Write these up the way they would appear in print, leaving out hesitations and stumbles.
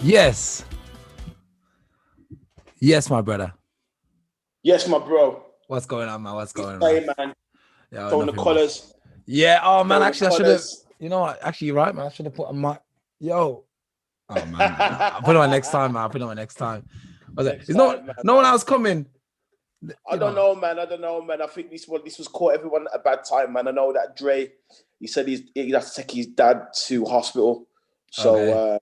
Yes. Yes, my brother. Yes, my bro. What's going on, man? What's going on, Hey, man. Yeah, Throwing the colours. Yeah. Oh, man. Throwing Actually, I should have. You know what? Actually, you're right, man. I should have put on my. Yo. Oh, man. I'll put it on next time, man. I'll put it on next time. Is no one else coming? I don't know, man. I think this was caught everyone at a bad time, man. I know that Dre, he said he had to take his dad to hospital. So,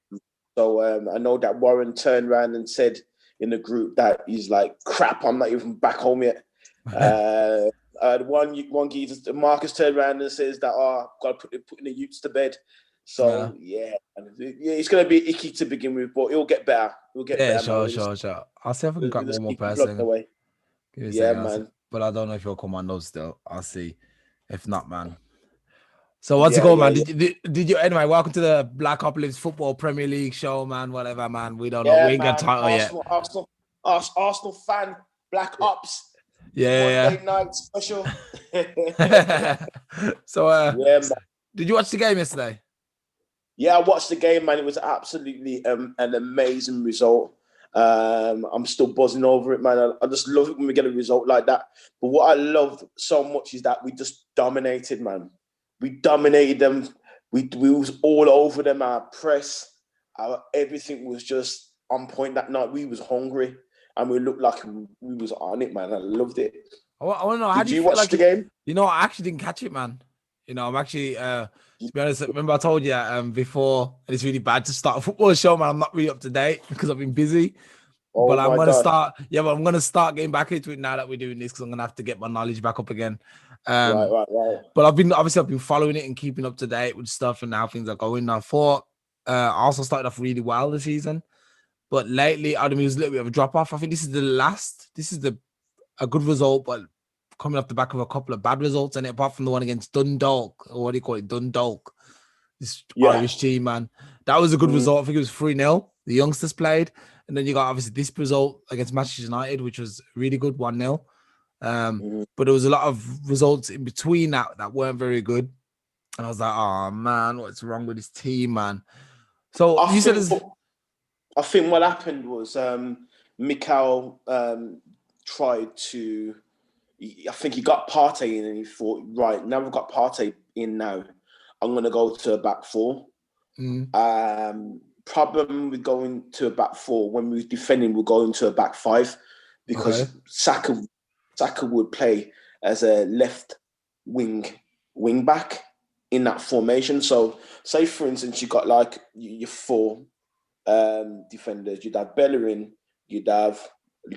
I know that Warren turned around and said in the group that he's like, crap, I'm not even back home yet. One geezer, Marcus turned around and says that, got to put the youths to bed. So, yeah, it's going to be icky to begin with, but it'll get better. It'll get better. Sure. I'll see if I can grab one more person. Yeah, man. But I don't know if you'll come on those still. I'll see. If not, man. So what's it called, man? Did you anyway? Welcome to the Blackopolypse Football Premier League show, man. Whatever, man. We don't know. We ain't got title yet. Arsenal fan, Black Ops. Yeah. Monday night special. So, man. Did you watch the game yesterday? Yeah, I watched the game, man. It was absolutely an amazing result. I'm still buzzing over it, man. I just love it when we get a result like that. But what I loved so much is that we just dominated, man. We dominated them. We was all over them. Our press, everything was just on point that night. We was hungry and we looked like we was on it, man. I loved it. I want to know, how did you watch the game? You know, I actually didn't catch it, man. You know, I'm actually, to be honest, remember I told you before, and it's really bad to start a football show, man. I'm not really up to date because I've been busy. But I'm going to start. Yeah, but I'm going to start getting back into it now that we're doing this because I'm going to have to get my knowledge back up again. Right. But I've been following it and keeping up to date with stuff and how things are going. I thought also started off really well this season, but lately I mean, it was a little bit of a drop off. I think this is a good result, but coming off the back of a couple of bad results, and apart from the one against Dundalk, or what do you call it, Dundalk, this Irish team, man, that was a good result. I think it was 3-0. The youngsters played. And then you got obviously this result against Manchester United, which was really good, 1-0. But there was a lot of results in between that weren't very good. And I was like, oh man, what's wrong with this team, man? So I think what happened was Mikel tried to. I think he got Partey in, and he thought, right, now we've got Partey in. Now I'm going to go to a back four. Problem with going to a back four, when we were defending, we're going to a back five because Saka would play as a left wing back in that formation. So say for instance you got like your four defenders, you'd have Bellerin, you'd have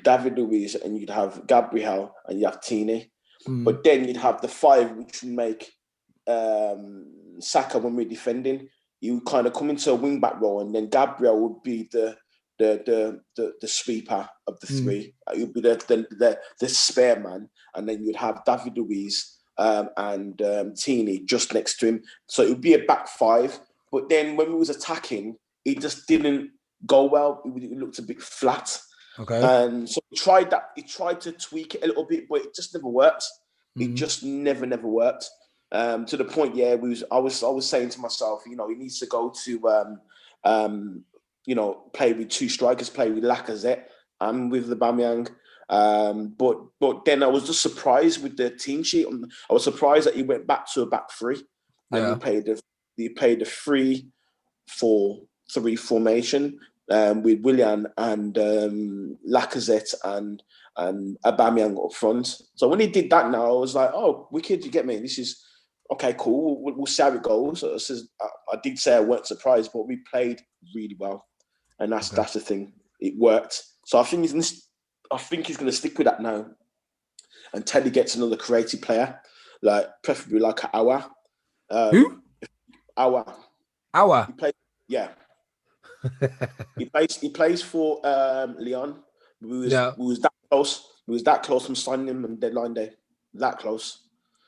David Luiz, and you'd have Gabriel, and you have Tini. But then you'd have the five, which would make Saka, when we're defending, he would kind of come into a wing back role, and then Gabriel would be the sweeper of the three. He would be the spare man, and then you'd have David Luiz and Tini just next to him. So it would be a back five. But then when we was attacking, it just didn't go well. It looked a bit flat. Okay. And so he tried that. He tried to tweak it a little bit, but it just never worked. It just never worked. To the point, I was saying to myself, he needs to go to, play with two strikers, play with Lacazette and with Aubameyang. But then I was just surprised with the team sheet. I was surprised that he went back to a back three, and he played a 3-4-3 formation with Willian and Lacazette and Aubameyang up front. So when he did that, now I was like, oh, wicked! You get me? This is. Okay, cool. We'll see how it goes. I did say I weren't surprised, but we played really well, and that's the thing. It worked. So I think he's going to stick with that now until he gets another creative player, like preferably like an Awa. Who? Awa. Awa. He plays for Lyon. We was that close. We was that close from signing him on deadline day. That close.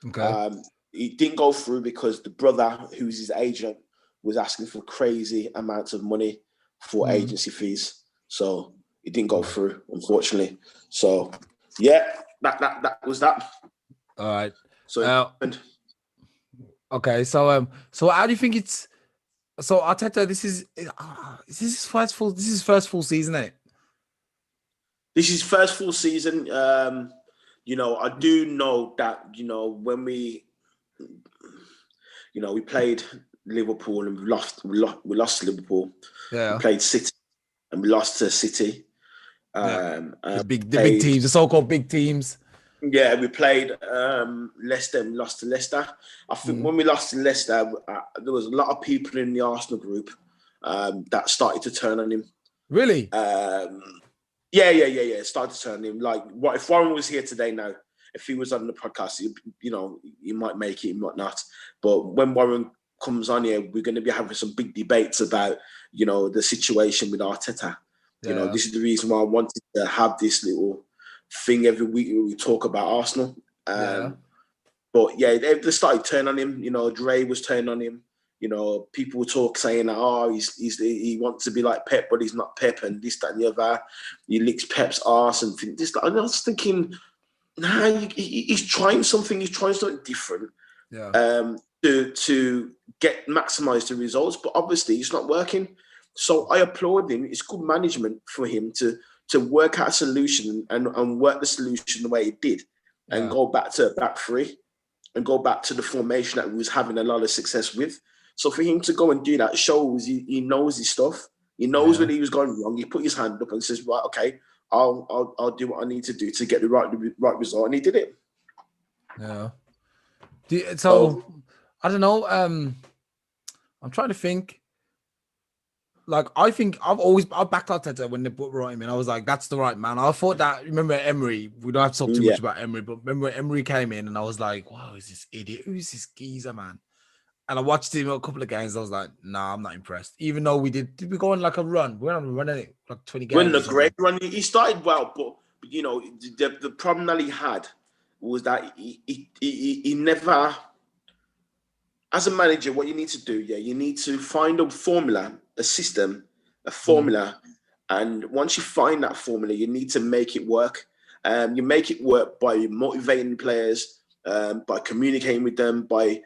Okay. He didn't go through because the brother, who's his agent, was asking for crazy amounts of money for agency fees. So it didn't go through, unfortunately. So that was that. All right. So okay. So how do you think it's? So Arteta, this is his first full season, isn't it? This is first full season. I do know that, when we played Liverpool and we lost to Liverpool. Yeah. We played City and we lost to City. The big teams, the so-called big teams. Yeah, we played Leicester and lost to Leicester. I think when we lost to Leicester, there was a lot of people in the Arsenal group that started to turn on him. Really? Yeah. Started to turn on him. Like, what if Warren was here today now? If he was on the podcast, he might make it, he might not. But when Warren comes on here, we're going to be having some big debates about, the situation with Arteta. Yeah. This is the reason why I wanted to have this little thing every week where we talk about Arsenal. But yeah, they started turning on him. Dre was turning on him. People talk saying that he wants to be like Pep, but he's not Pep, and this, that, and the other. He licks Pep's arse and this. And I was thinking, nah, he's trying something. He's trying something different. Yeah. To get maximize the results, but obviously it's not working. So I applaud him. It's good management for him to work out a solution and work the solution the way he did, and go back to back three and go back to the formation that he was having a lot of success with. So for him to go and do that shows he knows his stuff. He knows when he was going wrong. He put his hand up and says, right, okay, I'll do what I need to do to get the right result. And he did it. Yeah. So I don't know. I'm trying to think. Like, I think I've backed Arteta when they brought him in. I was like, that's the right man. I thought that, remember Emery? We don't have to talk too much about Emery, but remember Emery came in and I was like, wow, who's this idiot? Who's this geezer, man? And I watched him a couple of games. I was like, nah, I'm not impressed. Even though did we go on like a run? We went on a run, like 20 games. When the great run, he started well, but the problem that he had was that he never, as a manager, what you need to do, you need to find a formula, a system, a formula. And once you find that formula, you need to make it work. You make it work by motivating players, by communicating with them, by,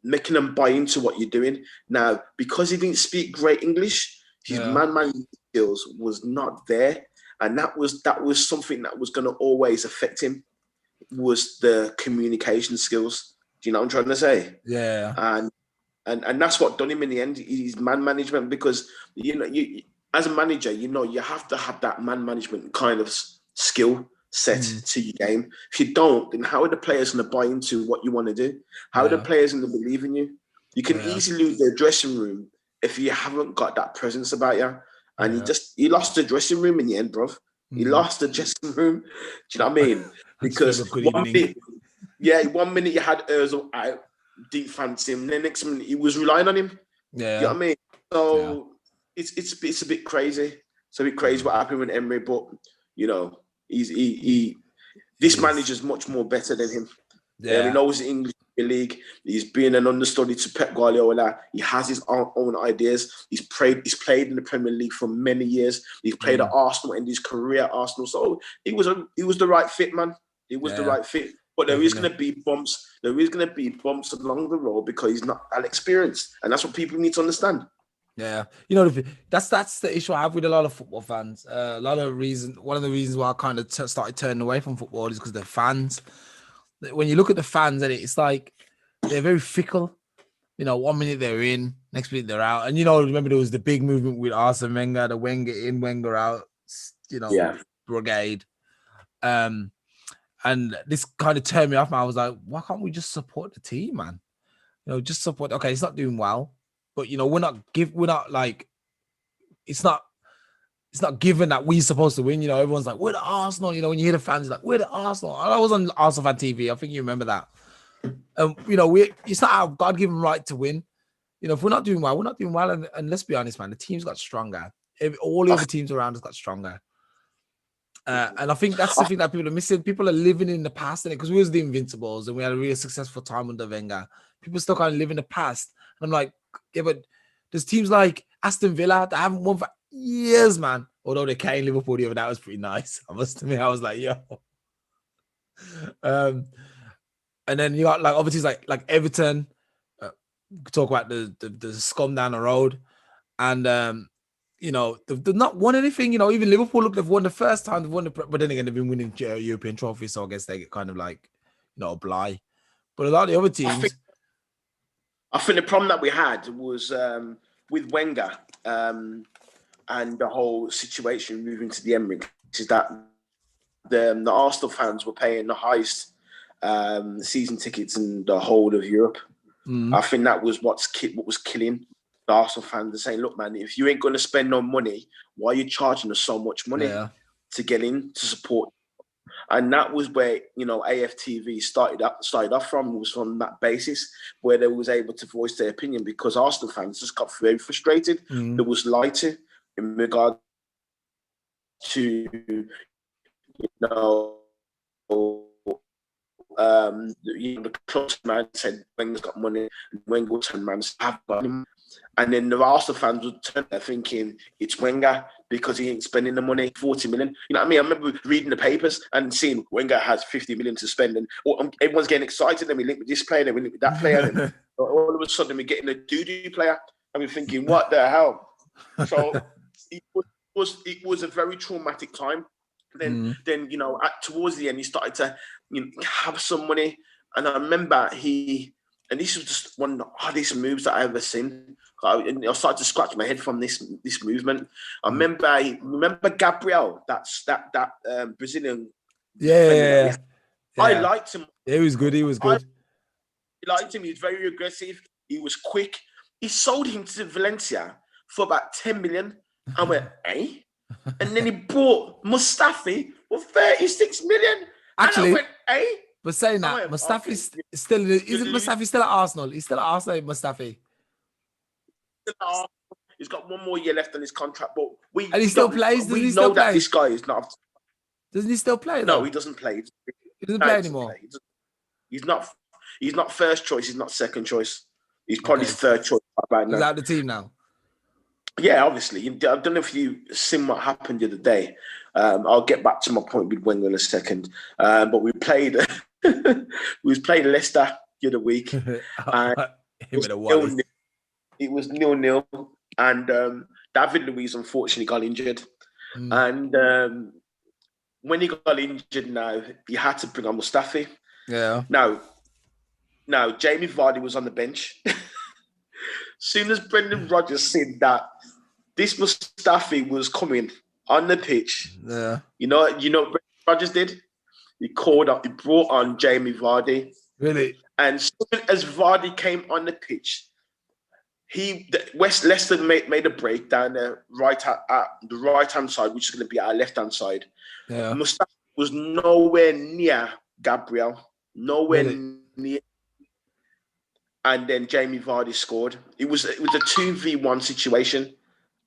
making them buy into what you're doing. Now, because he didn't speak great English, his man skills was not there. And that was something that was going to always affect him, was the communication skills. Do you know what I'm trying to say? Yeah. And that's what done him in the end. He's man management, because you as a manager, you have to have that man management kind of skill set to your game. If you don't, then how are the players going to buy into what you want to do? How are the players going to believe in you? You can easily lose their dressing room if you haven't got that presence about you. And he lost the dressing room in the end, bro. He lost the dressing room. Do you know what I mean? Because 1 minute you had Ozil out, didn't fancy him. The next minute he was relying on him. Yeah. You know what I mean? So it's a bit crazy. It's a bit crazy what happened with Emery, but this manager's much more better than him. Yeah. He knows the English league. He's been an understudy to Pep Guardiola. He has his own ideas. He's played in the Premier League for many years. He's played at Arsenal in his career at Arsenal. So he was the right fit, man. He was the right fit. But there is going to be bumps. There is going to be bumps along the road because he's not that experienced, and that's what people need to understand. Yeah, that's the issue I have with a lot of football fans. One of the reasons why I kind of started turning away from football is because the fans. When you look at the fans, and it's like they're very fickle. 1 minute they're in, next minute they're out. And remember there was the big movement with Arsene Wenger, the Wenger in, Wenger out. Brigade. And this kind of turned me off. Man. I was like, why can't we just support the team, man? Just support. Okay, it's not doing well, but we're not like, it's not given that we're supposed to win. Everyone's like, we're the Arsenal. When you hear the fans, like, we're the Arsenal. I was on Arsenal fan TV. I think you remember that. It's not our God-given right to win. If we're not doing well, we're not doing well. And let's be honest, man, the team's got stronger. All the other teams around us got stronger. And I think that's the thing that people are missing. People are living in the past, because we was the Invincibles and we had a really successful time under Wenger. People still kind of live in the past. And I'm like, yeah, but there's teams like Aston Villa that haven't won for years, man. Although they came Liverpool the other day, that was pretty nice. I must admit, I was like, yo. And then you got like obviously like Everton, talk about the scum down the road, and you know, they've not won anything. You know, even Liverpool, look, they've won the first time they've won but then again, they've been winning European trophies, so I guess they get kind of like, you know, oblige. But a lot of the other teams, I think the problem that we had was with Wenger and the whole situation moving to the Emirates is that the Arsenal fans were paying the highest season tickets in the whole of Europe. I think that was what was killing the Arsenal fans. They're saying, look, man, if you ain't going to spend no money, why are you charging us so much money to get in to support? And that was where, you know, AFTV started off from, was from that basis where they was able to voice their opinion, because Arsenal fans just got very frustrated. There was lighter in regard to, you know, the club's man said Wenger's got money, and Wenger turned around and said, I've got him. And then the Arsenal fans would turn there thinking it's Wenger because he ain't spending the money, 40 million. You know what I mean? I remember reading the papers and seeing Wenger has 50 million to spend, and everyone's getting excited. Then we link with this player, then we link with that player. And all of a sudden we're getting a doo-doo player. And we're thinking, what the hell? So it was a very traumatic time. Then you know, towards the end, he started to, you know, have some money. And I remember and this was just one of the hardest moves that I ever seen. I started to scratch my head from this movement. I remember Gabriel, that Brazilian. Yeah. I liked him. He was good. I liked him. He was very aggressive. He was quick. He sold him to Valencia for about 10 million. I went, eh? And then he bought Mustafi for 36 million. Actually, and I went, eh? But saying that, Mustafi's still, isn't Mustafi still at Arsenal? He's still at Arsenal, Mustafi. He's got one more year left on his contract, but he still plays. We know that this guy is not. Doesn't he still play? No, he doesn't play. He doesn't play anymore. He's not first choice. He's not second choice. He's probably third choice right now. He's out of the team now. Yeah, obviously. I don't know if you've seen what happened the other day. I'll get back to my point with Wenger in a second. But we played Leicester the other week. And it was 0-0. And David Luiz unfortunately got injured. And when he got injured now, he had to bring on Mustafi. Yeah. Now Jamie Vardy was on the bench. Soon as Brendan Rodgers said that this Mustafi was coming on the pitch, you know what Brendan Rodgers did? He brought on Jamie Vardy. Really? And soon as Vardy came on the pitch, Leicester made a break down the right-hand side, which is going to be our left-hand side. Yeah. Mustafi was nowhere near Gabriel. Nowhere near. And then Jamie Vardy scored. It was a 2v1 situation,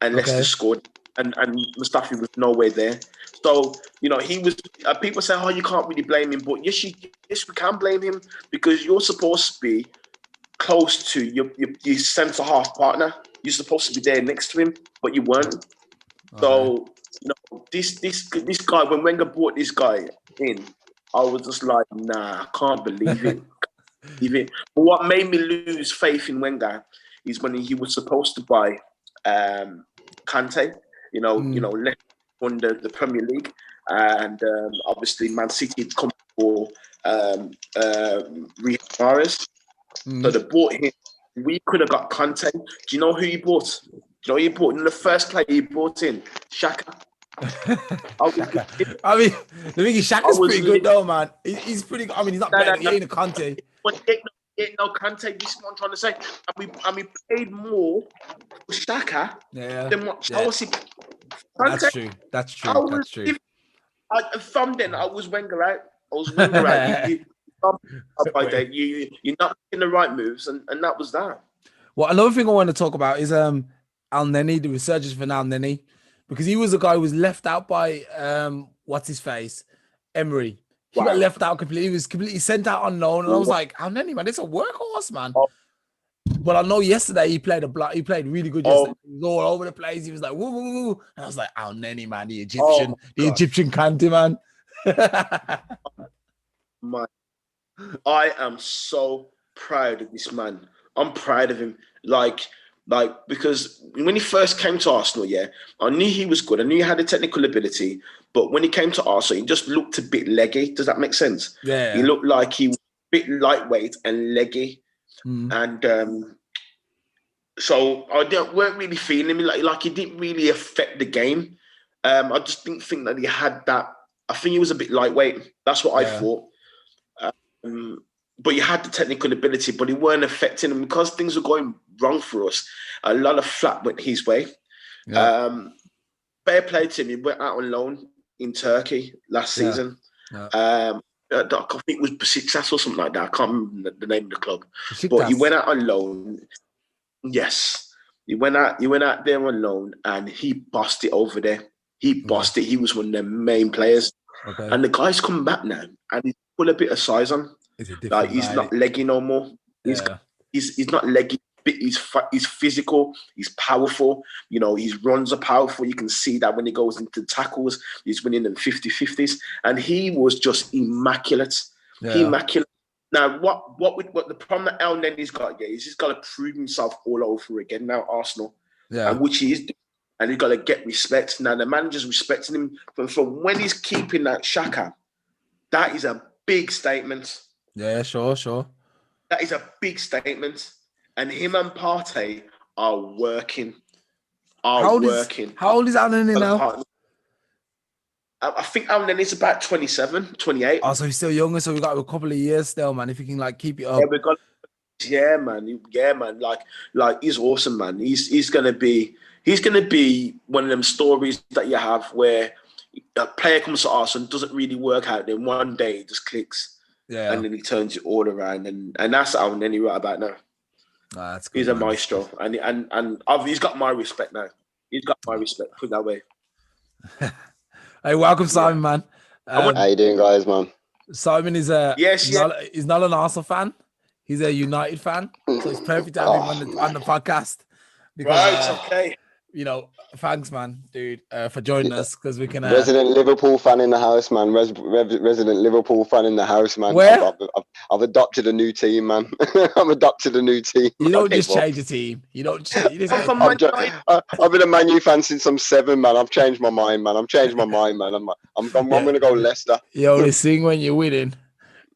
and Leicester scored, and Mustafi was nowhere there. So, you know, he was. People say, "Oh, you can't really blame him," but yes, we can blame him, because you're supposed to be close to your centre half partner. You're supposed to be there next to him, but you weren't. So, you know, this guy, when Wenger brought this guy in, I was just like, nah, I can't believe it. But what made me lose faith in Wenger is when he was supposed to buy Kante, you know, left on the Premier League, and obviously Man City had come for Riyad Mahrez, so they bought him. We could have got Kante. Do you know who he bought? Do you know who he bought? In the first player he bought in, Xhaka. Shaka. I mean, the thing is, Shaka's pretty good though, man. He's pretty good. I mean, he's not better. He ain't a Kante. But ain't no Kante. This is what I'm trying to say. And we paid more for Shaka than what Chelsea. That's true. From then, I was Wenger out. You're not making the right moves, and that was that. Well, another thing I want to talk about is Al Neni, the resurgence for Al Neni, because he was a guy who was left out by what's his face, Emery. He got left out completely. He was completely sent out unknown, and I was like, Al Neni, man, it's a workhorse, man. But I know yesterday he played really good yesterday. He was all over the place. He was like, woo, woo, woo. And I was like, Al Neni, man, the Egyptian Kante, man. I am so proud of this man. I'm proud of him. Because when he first came to Arsenal, I knew he was good. I knew he had the technical ability. But when he came to Arsenal, he just looked a bit leggy. Does that make sense? Yeah. He looked like he was a bit lightweight and leggy. And so I weren't really feeling him. Like he didn't really affect the game. I just didn't think that he had that. I think he was a bit lightweight. That's what I thought. But he had the technical ability, but he weren't affecting him because things were going wrong for us. A lot of flat went his way. Yeah. Fair play to him. He went out on loan in Turkey last season. Yeah. I think it was Besiktas or something like that. I can't remember the name of the club. Besiktas. But he went out on loan. Yes. He went out there on loan and he bossed it over there. He bossed it. He was one of their main players. Okay. And the guy's come back now and he's put a bit of size on. Like he's not leggy no more. Yeah. He's not leggy. He's physical. He's powerful. You know, his runs are powerful. You can see that when he goes into tackles, he's winning them 50-50s. And he was just immaculate. Yeah. Immaculate. Now, what the problem that El Nenny's got, is he's got to prove himself all over again now, Arsenal. Yeah. And which he is doing. And he's got to get respect. Now, the manager's respecting him from when he's keeping that Xhaka. That is a big statement. Yeah, sure. That is a big statement. And him and Partey are working. How old is Alan now? I think Alan is about 27, 28. Oh, so he's still younger, so we've got a couple of years still, man. If you can keep it up. Yeah, man. Like he's awesome, man. He's gonna be one of them stories that you have where a player comes to Arsenal and doesn't really work out, then one day it just clicks. Yeah. And then he turns it all around, and that's Alan Nenny right about now. That's good, he's a maestro, and he's got my respect now. He's got my respect. Put it that way. Hey, welcome, Simon, man. How you doing, guys, man? Simon is he's not an Arsenal fan. He's a United fan, so it's perfect to have him on the podcast. Because, okay. You know, thanks, man, dude, for joining us because we can. Resident Liverpool fan in the house, man. Resident Liverpool fan in the house, man. Where? I've adopted a new team, man. I've adopted a new team. You don't just change the team. You don't. I've been a Man U fan since I'm 7, man. I've changed my mind, man. I'm going to go Leicester. You only sing when you're winning.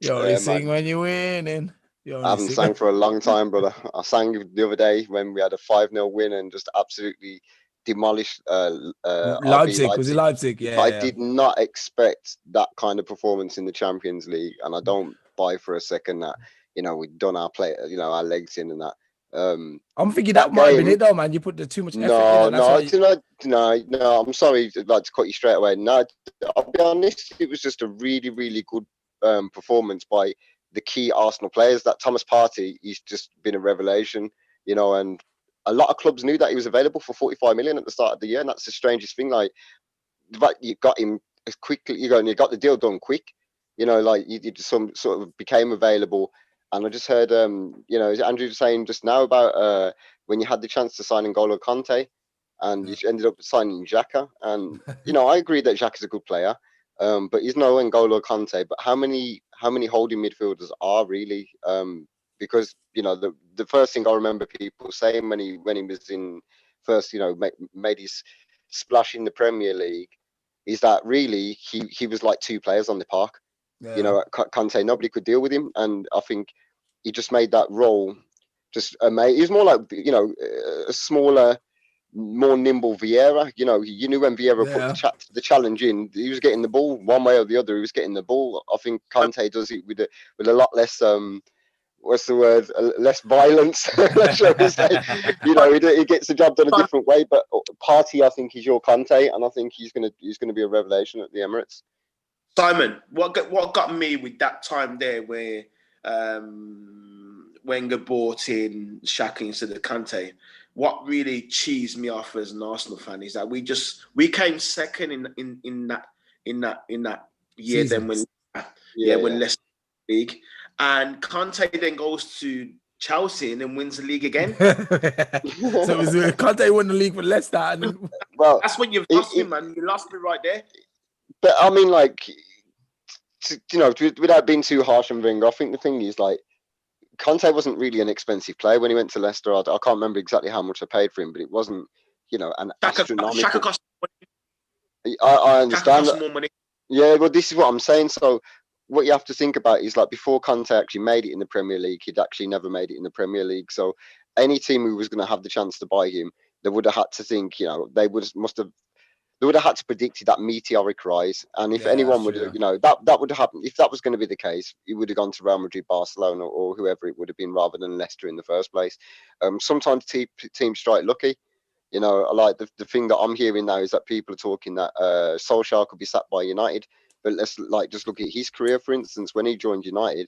You only sing when you're winning. I haven't sang for a long time, brother. I sang the other day when we had a 5-0 win and just absolutely demolished Leipzig. Was it Leipzig? Yeah. I did not expect that kind of performance in the Champions League, and I don't buy for a second that we've done our our legs in and that. I'm thinking that might have been it though, man. You put too much effort in. No. I'm sorry, I'd like to cut you straight away. No, I'll be honest. It was just a really, really good performance by the key Arsenal players. That Thomas Partey, he's just been a revelation, and a lot of clubs knew that he was available for 45 million at the start of the year, and that's the strangest thing. Like, you got him as quickly, you got the deal done quick, you just some sort of became available. And I just heard, Andrew was saying just now about when you had the chance to sign N'Golo Kante, and you ended up signing Xhaka, and I agree that Xhaka's a good player. But he's no N'Golo Kante. But how many holding midfielders are really? Because the first thing I remember people saying when he was in first, made his splash in the Premier League, is that really he was like 2 players on the park. Yeah. Kante, nobody could deal with him, and I think he just made that role just amazing. He was more like a smaller, more nimble Vieira. You knew when Vieira put the challenge in, he was getting the ball one way or the other. He was getting the ball. I think Kante does it with a lot less what's the word? Less violence, shall we say? He gets the job done a different way. But Partey, I think, is your Kante, and I think he's gonna be a revelation at the Emirates. Simon, what got me with that time there where Wenger bought in Xhaka instead of Kante? What really cheesed me off as an Arsenal fan is that we came second in that year. Season. Then when Leicester league, and Kante then goes to Chelsea and then wins the league again. So it was Kante won the league for Leicester, and then... well, that's when you've lost me, man. You lost me right there. But I mean, without being too harsh on Wenger, I think the thing is Conte wasn't really an expensive player when he went to Leicester. I can't remember exactly how much I paid for him, but it wasn't, an astronomical. Shaka cost I understand that. more money. Yeah, but this is what I'm saying. So what you have to think about is, like, before Conte actually made it in the Premier League, he'd actually never made it in the Premier League. So any team who was going to have the chance to buy him, they would have had to think, they would have had to predict that meteoric rise. And if anyone would, that would have happened. If that was going to be the case, he would have gone to Real Madrid, Barcelona, or whoever it would have been, rather than Leicester in the first place. Sometimes teams strike lucky. Like the thing that I'm hearing now is that people are talking that Solskjaer could be sacked by United. But let's just look at his career. For instance, when he joined United,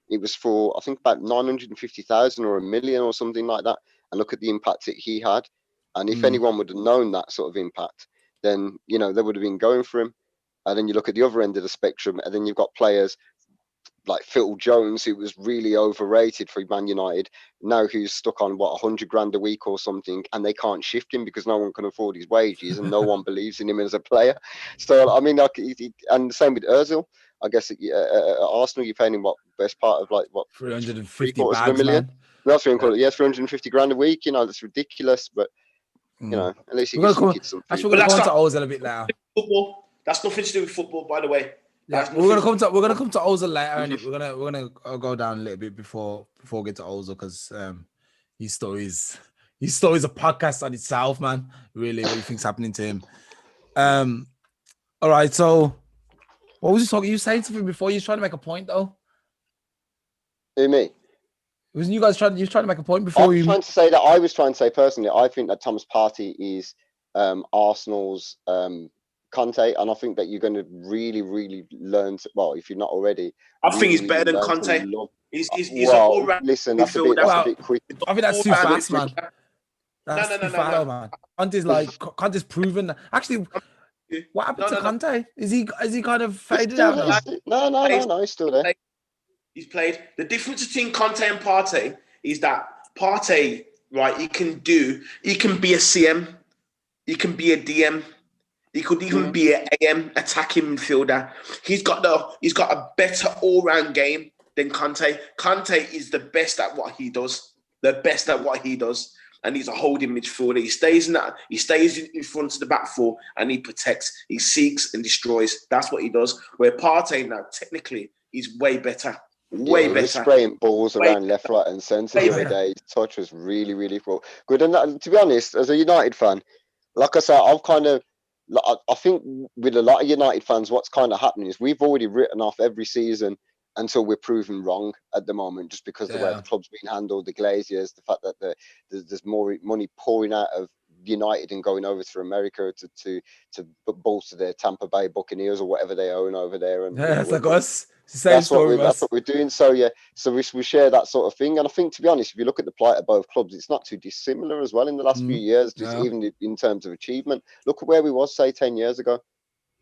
it was for, I think, about 950,000 or $1 million or something like that. And look at the impact that he had. And if anyone would have known that sort of impact, then they would have been going for him. And then you look at the other end of the spectrum, and then you've got players like Phil Jones, who was really overrated for Man United, now who's stuck on 100 grand a week or something, and they can't shift him because no one can afford his wages and no one believes in him as a player. So I mean, and the same with Özil. I guess at Arsenal, you're paying him best part of 350 bags, man. That's what I'm calling it. Yeah, 350 grand a week. That's ridiculous, but at least we're going to come to Ozil a bit later. Football. That's nothing to do with football, by the way. Yeah, we're gonna come to Ozil later, and we're gonna go down a little bit before we get to Ozil, because his story is a podcast on itself, man. Really, what you think's happening to him? All right. So, what was you talking? You saying something before? You was trying to make a point, though. Who, me? Wasn't you guys trying? You were trying to make a point before. I was trying to say personally, I think that Thomas Partey is Arsenal's Conte, and I think that you're going to really, really learn to, if you're not already. I think he's better than Conte. He's listen, that's a bit quick. I think that's too fast, man. No, man. Conte's proven. Actually, what happened to Conte? Is he kind of faded out now? No, he's still there. He's played. The difference between Conte and Partey is that Partey, right, he can be a CM, he can be a DM. He could even be an AM, attacking midfielder. He's got a better all-round game than Conte. Conte is the best at what he does. And he's a holding midfielder. He stays in front of the back four, and he protects. He seeks and destroys. That's what he does. Where Partey now, technically, is way better. Way better. Spraying balls around left, right, and centre the other day. His touch was really, really good. And to be honest, as a United fan, like I said, I think with a lot of United fans, what's kind of happening is we've already written off every season until we're proven wrong at the moment, just because of the way the club's being handled, the Glaziers, the fact that there's more money pouring out of United and going over to America to bolster their Tampa Bay Buccaneers or whatever they own over there. And it's like us. That's what we're doing. So we share that sort of thing. And I think, to be honest, if you look at the plight of both clubs, it's not too dissimilar as well in the last few years, even in terms of achievement. Look at where we was, say, 10 years ago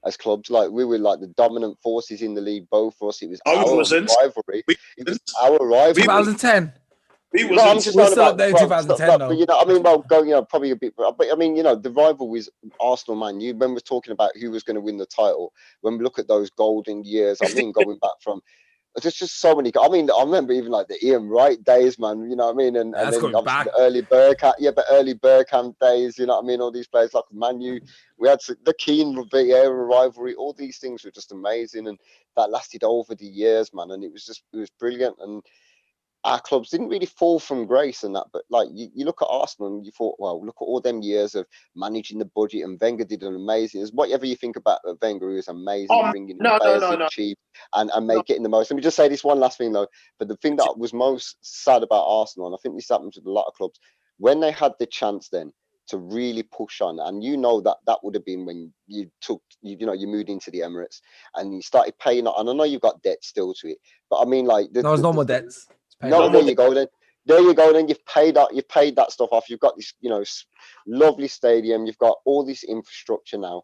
as clubs. Like, we were like the dominant forces in the league, both for us. It was our rivalry. It was our rivalry. 2010. I'm just still up there in 2010, though. But, probably a bit. But I mean, the rivalry was Arsenal, Man U. When we're talking about who was going to win the title, when we look at those golden years, going back from, there's just so many. I mean, I remember even like the Ian Wright days, man. You know what I mean? And then obviously the early Bergkamp days. You know what I mean? All these players like Man U. We had the Keane Vieira rivalry. All these things were just amazing, and that lasted over the years, man. And it was brilliant. And our clubs didn't really fall from grace and that, but like you look at Arsenal and you thought, well, look at all them years of managing the budget, and Wenger did an amazing. Whatever you think about Wenger, he was amazing, bringing players cheap and getting the most. Let me just say this one last thing though. But the thing that was most sad about Arsenal, and I think this happens with a lot of clubs, when they had the chance then to really push on, and that would have been when you moved into the Emirates and you started paying. And I know you've got debt still to it, but I mean, like, there's no more debts. No, there you go then. There you go then. You've paid that stuff off. You've got this, lovely stadium. You've got all this infrastructure now.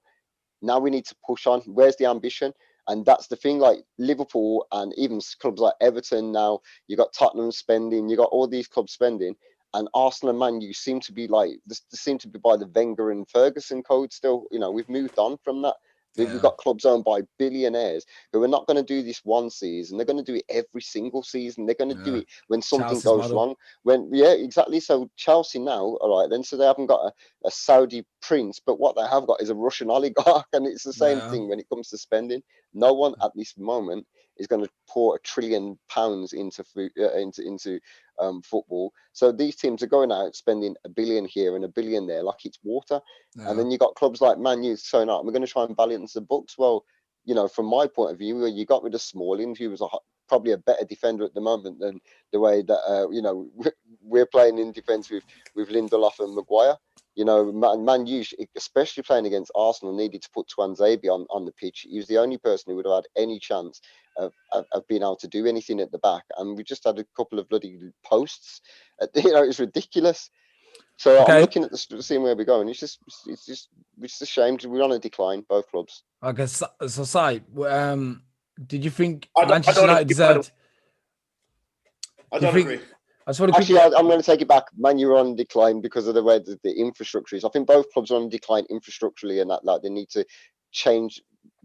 Now we need to push on. Where's the ambition? And that's the thing. Like Liverpool and even clubs like Everton now. You got Tottenham spending. You got all these clubs spending. And Arsenal and Man U seem to be like, they seem to be by the Wenger and Ferguson code still. We've moved on from that. We've got clubs owned by billionaires who are not going to do this one season. They're going to do it every single season. They're going to do it when something Chelsea's goes model. wrong. Exactly. So Chelsea now, all right, then, so they haven't got a Saudi prince, but what they have got is a Russian oligarch, and it's the same thing when it comes to spending. No one at this moment is going to pour £1 trillion into football. So these teams are going out spending £1 billion here and £1 billion there, like it's water. And then you got clubs like Man U saying, "We're going to try and balance the books." Well, from my point of view, you got rid of Smalling, who was probably a better defender at the moment than the way that we're playing in defence with Lindelof and Maguire. Man U, especially playing against Arsenal, needed to put Tuanzebe on the pitch. He was the only person who would have had any chance of being able to do anything at the back. And we just had a couple of bloody posts. It's ridiculous. So I'm looking at seeing where we're going. It's just a shame. We're on a decline, both clubs. Okay, so Sai, did you think Manchester United deserved? I don't agree. Actually, I'm going to take it back. Man U are on decline because of the way the infrastructure is. I think both clubs are on decline infrastructurally, and that they need to change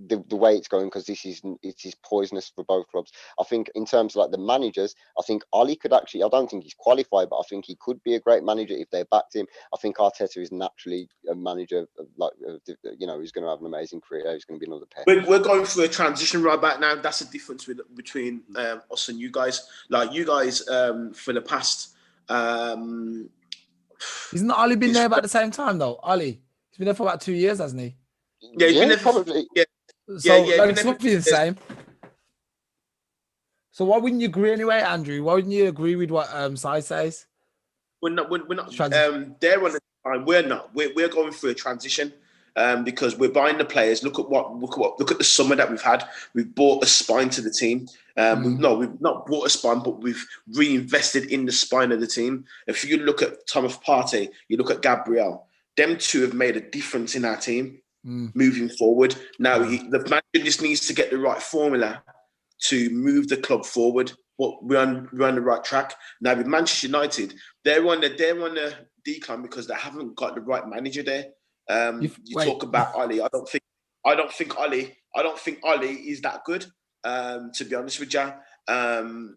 the way it's going, because it is poisonous for both clubs. I think in terms of the managers, I think Oli could actually, I don't think he's qualified, but I think he could be a great manager if they backed him. I think Arteta is naturally a manager who's going to have an amazing career. He's going to be another Pep. We're going through a transition right back now. That's the difference between us and you guys. Like you guys, for the past, isn't Oli been there about the same time though? Oli, he's been there for about 2 years, hasn't he? Yeah, he's been there probably. It's not the same. So why wouldn't you agree anyway, Andrew? Why wouldn't you agree with what Sai says? We're not. They're on the time. We're not. We're going through a transition because we're buying the players. Look at the summer that we've had. We've bought a spine to the team. We've not bought a spine, but we've reinvested in the spine of the team. If you look at Thomas Partey, you look at Gabriel. Them two have made a difference in our team. Moving forward. Now, the manager just needs to get the right formula to move the club forward. But we're on the right track. Now, with Manchester United, they're on the decline because they haven't got the right manager there. Talk about Oli. I don't think Oli is that good. To be honest with you,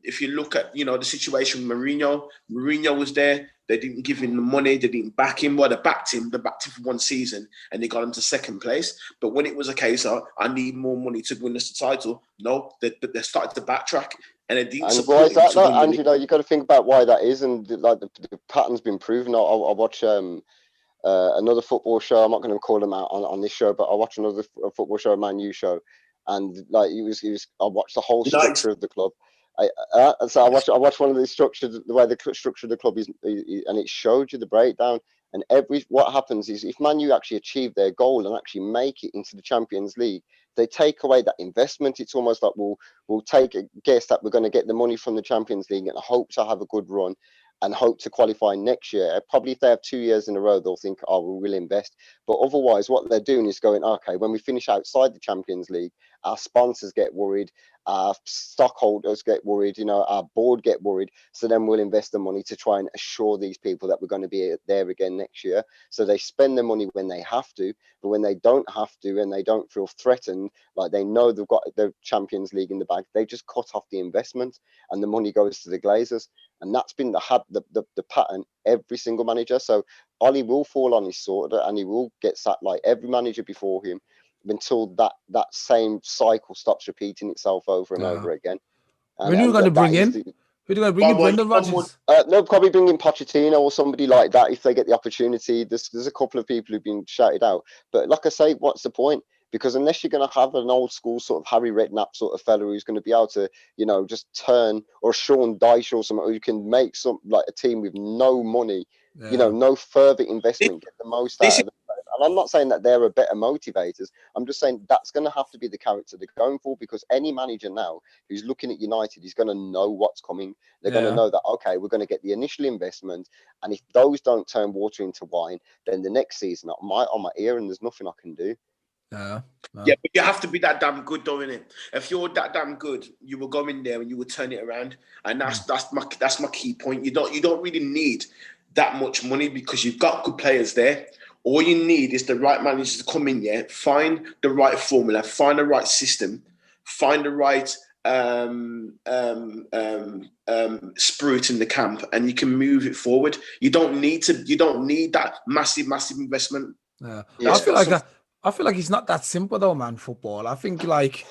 if you look at the situation with Mourinho was there. They didn't give him the money. They didn't back him. Well, they backed him for one season, and they got him to second place. But when it was a case of I need more money to win us the title, no, they started to backtrack, and they didn't support him. Why is that, Andrew? You've got to think about why that is, and the pattern's been proven. I watch another football show. I'm not going to call them out on this show, but I watch another football show, a Man U show, and I watched the whole structure of the club. I watched one of the structures, the way the structure of the club is, and it showed you the breakdown. And what happens is if Man U actually achieve their goal and actually make it into the Champions League, they take away that investment. It's almost like we'll take a guess that we're going to get the money from the Champions League and hope to have a good run and hope to qualify next year. Probably if they have 2 years in a row, they'll think, we will invest. But otherwise, what they're doing is going, okay, when we finish outside the Champions League, our sponsors get worried, our stockholders get worried, our board get worried. So then we'll invest the money to try and assure these people that we're going to be there again next year. So they spend the money when they have to, but when they don't have to and they don't feel threatened, like they know they've got the Champions League in the bag, they just cut off the investment and the money goes to the Glazers. And that's been the pattern every single manager. So Oli will fall on his sword and he will get sacked like every manager before him until that same cycle stops repeating itself over and over again. Who are you going to bring in? Who are you going to bring in? Brendan Rodgers? No, probably bring in Pochettino or somebody like that if they get the opportunity. There's a couple of people who've been shouted out. But like I say, what's the point? Because unless you're going to have an old school sort of Harry Redknapp sort of fella who's going to be able to, just turn, or Sean Dyche or someone who can make a team with no money, no further investment, get the most out of them. And I'm not saying that they're better motivators. I'm just saying that's going to have to be the character they're going for, because any manager now who's looking at United is going to know what's coming. They're going to know that, okay, we're going to get the initial investment. And if those don't turn water into wine, then the next season I'm on my ear and there's nothing I can do. Yeah, but you have to be that damn good, though, innit? If you're that damn good, you will go in there and you will turn it around. And that's my key point. You don't really need that much money because you've got good players there. All you need is the right manager to come in, find the right formula, find the right system, find the right spirit in the camp, and you can move it forward. You don't need that massive investment. Yeah. Yeah. I feel like it's not that simple though, man. Football. I think like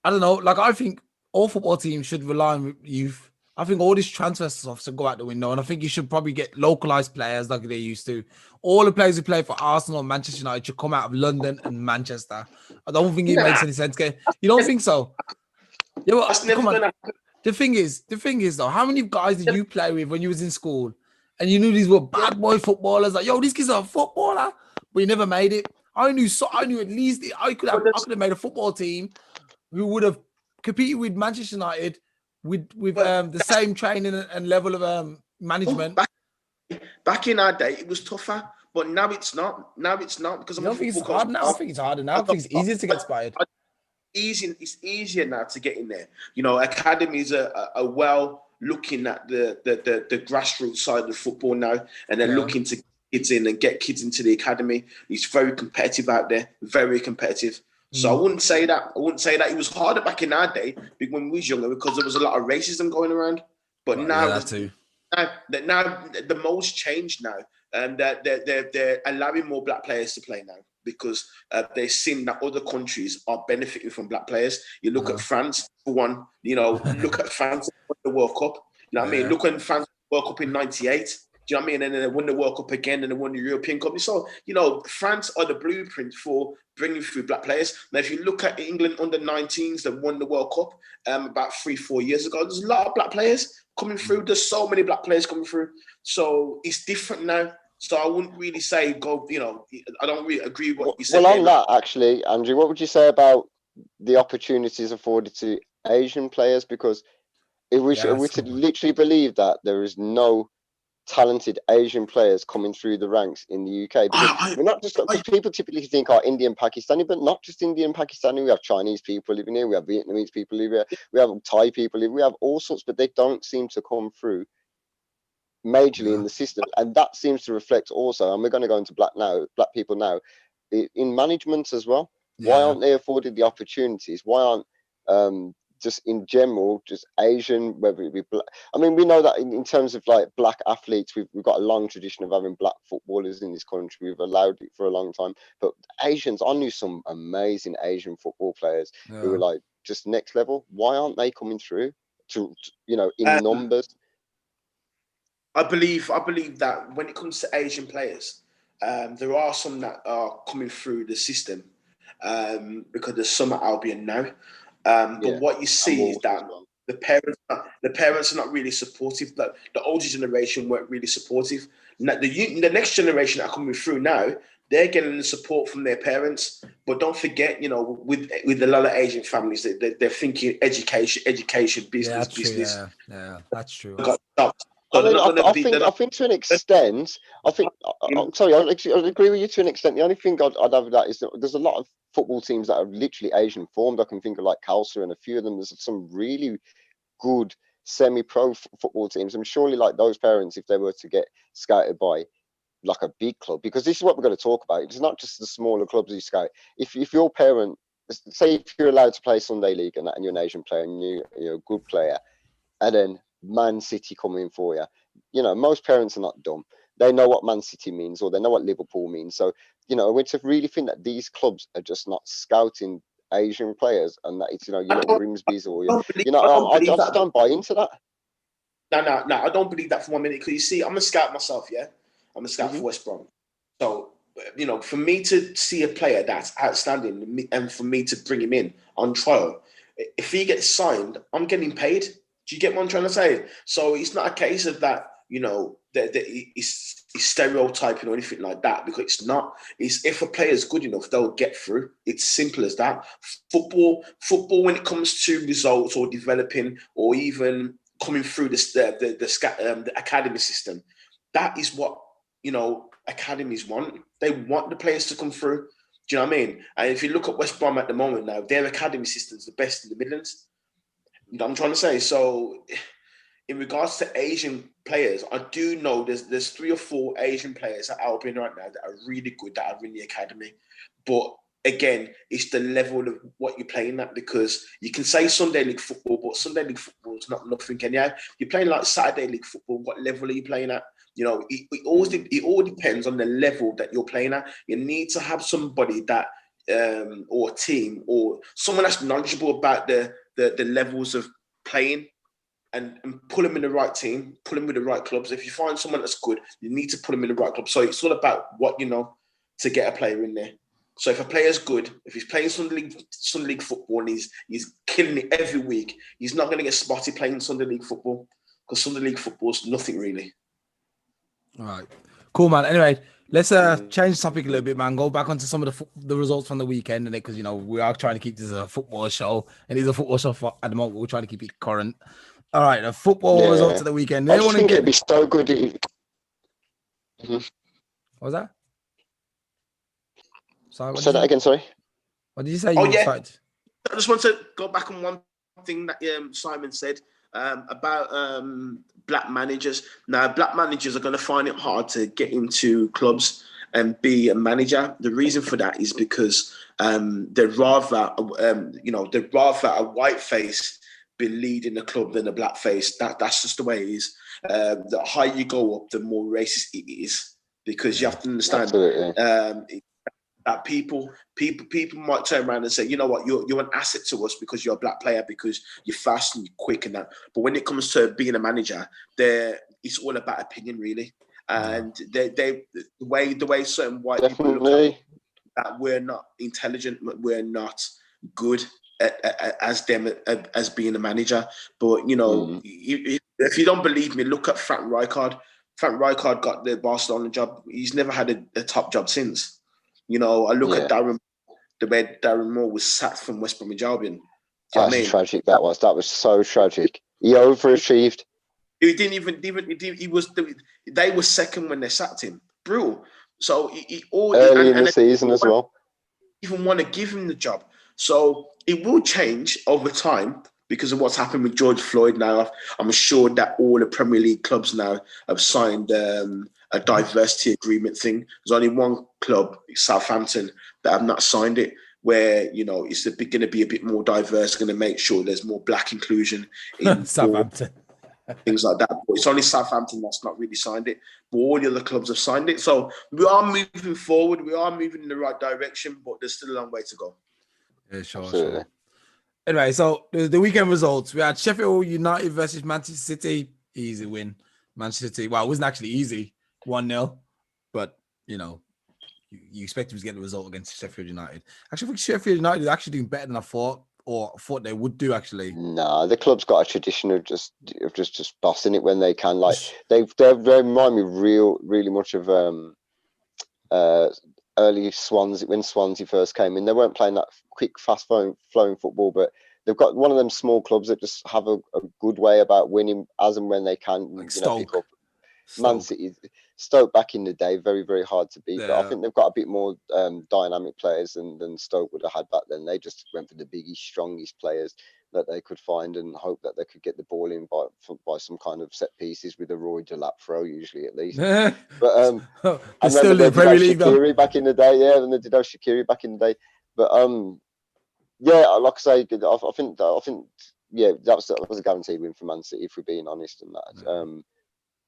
I don't know. Like I think all football teams should rely on youth. I think all this transfer stuff should go out the window, and I think you should probably get localized players like they used to. All the players who play for Arsenal and Manchester United should come out of London and Manchester. I don't think it makes any sense. You don't think so? Yeah, well, That's never come on. gonna happen. The thing is though, how many guys did you play with when you was in school, and you knew these were bad boy footballers? Like, yo, this kid's a footballer, but he never made it. I knew at least I could have made a football team who would have competed with Manchester United with the same training and level of management. Back in our day, it was tougher, but now it's not. Now it's not because I don't think it's hard now. I think it's harder now. I think it's easier to get inspired. It's easier now to get in there. You know, academies are well looking at the grassroots side of football now, and they're looking to kids in and get kids into the academy. It's very competitive out there, very competitive. So I wouldn't say that. It was harder back in our day when we was younger because there was a lot of racism going around. But now, that too. Now the mold's changed now, and they're allowing more black players to play now because they've seen that other countries are benefiting from black players. You look at France for one. You know, look at France won the World Cup. You know what I mean? Look at France World Cup in '98. Do you know what I mean? And then they won the World Cup again, and they won the European Cup. So, you know, France are the blueprint for bringing through black players. Now, if you look at England under 19s that won the World Cup about 3-4 years ago, there's a lot of black players coming through. There's so many black players coming through. So it's different now. So I wouldn't really say go, you know, I don't really agree with what you said. Well, on that, actually, Andrew, what would you say about the opportunities afforded to Asian players? Because if we should literally believe that there is no talented Asian players coming through the ranks in the UK, because we're not just because people typically think Indian Pakistani, but not just Indian Pakistani. We have Chinese people living here, we have Vietnamese people living here, we have Thai people living, we have all sorts, but they don't seem to come through majorly in the system, and that seems to reflect also. And we're going to go into black people now in management as well. Why aren't they afforded the opportunities? Why aren't just in general, just Asian, whether it be black. I mean, we know that in terms of like black athletes, we've got a long tradition of having black footballers in this country. We've allowed it for a long time. But Asians, I knew some amazing Asian football players who were like just next level. Why aren't they coming through to you know, in numbers? I believe that when it comes to Asian players, there are some that are coming through the system because there's some at Albion now. But what you see is that the parents are not really supportive. Like the older generation weren't really supportive. Now, the next generation that are coming through now, they're getting the support from their parents. But don't forget, you know, with a lot of Asian families, they're thinking education, business. Yeah, that's true. I think to an extent, sorry, I'll agree with you to an extent. The only thing I'd have with that is that there's a lot of football teams that are literally Asian formed. I can think of like Calcer and a few of them. There's some really good semi-pro football teams. And surely like those parents, if they were to get scouted by like a big club, because this is what we're going to talk about. It's not just the smaller clubs you scout. If your parent, say if you're allowed to play Sunday League and you're an Asian player and you're a good player, and then Man City come in for you. You know, most parents are not dumb. They know what Man City means, or they know what Liverpool means. So, you know, we to really think that these clubs are just not scouting Asian players, and that it's, you know, your little Grimsby's or I just don't buy into that. No, I don't believe that for 1 minute. Because you see, I'm a scout myself. Yeah, I'm a scout for West Brom. So, you know, for me to see a player that's outstanding, and for me to bring him in on trial, if he gets signed, I'm getting paid. Do you get what I'm trying to say? So it's not a case of that, you know, that it's stereotyping or anything like that, because it's not. It's if a player is good enough, they'll get through. It's simple as that. Football, when it comes to results or developing or even coming through the academy system, that is what, you know, academies want. They want the players to come through. Do you know what I mean? And if you look at West Brom at the moment now, their academy system is the best in the Midlands. I'm trying to say, so in regards to Asian players, I do know there's 3 or 4 Asian players at Albion right now that are really good, that are in the academy. But again, it's the level of what you're playing at, because you can say Sunday League football, but Sunday League football is not nothing, can you? You're playing like Saturday League football. What level are you playing at? You know, it all depends on the level that you're playing at. You need to have somebody that, or a team, or someone that's knowledgeable about the levels of playing, and pull them in the right team, pull them with the right clubs. If you find someone that's good, you need to put them in the right club. So it's all about what you know to get a player in there. So if a player's good, if he's playing Sunday League football and he's killing it every week, he's not going to get spotted playing Sunday League football, because Sunday League football is nothing really. All right, cool, man. Anyway, let's change the topic a little bit, man. Go back onto some of the results from the weekend, and because we are trying to keep this a football show, and it's a football show at the moment. We're trying to keep it current. All right, the football results of the weekend. I just think it'd be so good. What was that? Sorry, say that again, sorry. What did you say? I just want to go back on one thing that Simon said about black managers. Now, black managers are going to find it hard to get into clubs and be a manager. The reason for that is because they'd rather a white face be leading the club than a black face. That's just the way it is. The higher you go up, the more racist it is, because you have to understand that people might turn around and say, you know what, you're an asset to us because you're a black player, because you're fast and you're quick and that. But when it comes to being a manager, it's all about opinion, really. And the way certain white people look at that we're not intelligent, we're not good as being a manager. But if you don't believe me, look at Frank Rijkaard. Frank Rijkaard got the Barcelona job. He's never had a top job since. I look at the way Darren Moore was sacked from West Bromwich Albion. That's tragic. That was so tragic. He overachieved. He didn't even. They were second when they sacked him. Brutal. So early in the season as well. Even want to give him the job. So it will change over time because of what's happened with George Floyd. Now, I'm sure that all the Premier League clubs now have signed a diversity agreement thing. There's only one club, Southampton, that have not signed it, where it's going to be a bit more diverse, going to make sure there's more black inclusion in Southampton. Things like that. But it's only Southampton that's not really signed it, but all the other clubs have signed it. So we are moving forward. We are moving in the right direction, but there's still a long way to go. Yeah, sure. Anyway, so the weekend results. We had Sheffield United versus Manchester City. Easy win. Manchester City. Well, it wasn't actually easy. 1-0. But, you expect them to get the result against Sheffield United. Actually, I think Sheffield United is actually doing better than I thought, or thought they would do, actually. No, the club's got a tradition of just bossing it when they can. Like they remind me really much of early Swansea, when Swansea first came in. They weren't playing that quick, fast flowing football, but they've got one of them small clubs that just have a good way about winning as and when they can. Like pick up. Man City, Stoke back in the day, very, very hard to beat. Yeah. But I think they've got a bit more dynamic players than Stoke would have had back then. They just went for the biggest, strongest players that they could find and hope that they could get the ball in by some kind of set pieces with a Roy Delap throw, usually at least. But I remember they did Shaqiri back in the day, and they did Shaqiri back in the day. But like I say, I think that was a guaranteed win for Man City, if we're being honest, and that.